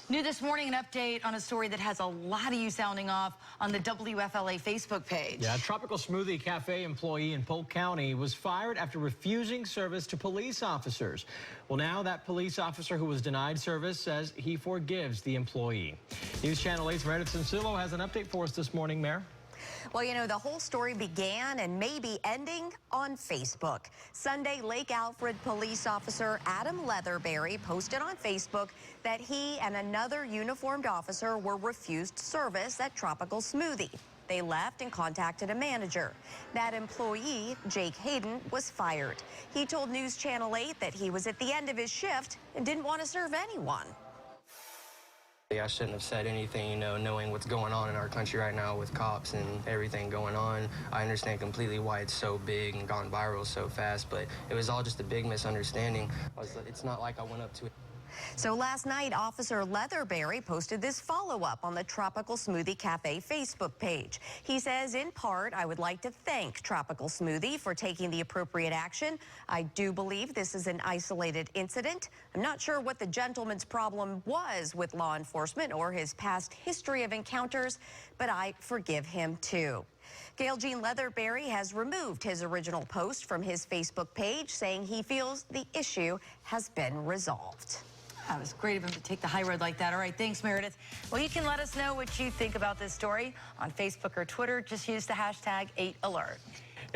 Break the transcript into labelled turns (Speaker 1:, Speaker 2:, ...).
Speaker 1: New this morning, an update on a story that has a lot of you sounding off on the WFLA Facebook page.
Speaker 2: Yeah, a Tropical Smoothie Cafe employee in Polk County was fired after refusing service to police officers. Well, now that police officer who was denied service says he forgives the employee. News Channel 8's Meredith Cincillo has an update for us this morning, Mayor.
Speaker 3: Well, you know, the whole story began and may be ending on Facebook. Sunday, Lake Alfred police officer Adam Leatherberry posted on Facebook that he and another uniformed officer were refused service at Tropical Smoothie. They left and contacted a manager. That employee, Jake Hayden, was fired. He told News Channel 8 that he was at the end of his shift and didn't want to serve anyone.
Speaker 4: I shouldn't have said anything, you know, knowing what's going on in our country right now with cops and everything going on. I understand completely why it's so big and gone viral so fast, but it was all just a big misunderstanding. It's not like I went up to it.
Speaker 3: So last night, Officer Leatherberry posted this follow-up on the Tropical Smoothie Cafe Facebook page. He says, in part, I would like to thank Tropical Smoothie for taking the appropriate action. I do believe this is an isolated incident. I'm not sure what the gentleman's problem was with law enforcement or his past history of encounters, but I forgive him too. Gail Jean Leatherberry has removed his original post from his Facebook page, saying he feels the issue has been resolved.
Speaker 1: That was great of him to take the high road like that. All right, thanks, Meredith. Well, you can let us know what you think about this story on Facebook or Twitter. Just use the hashtag 8Alert.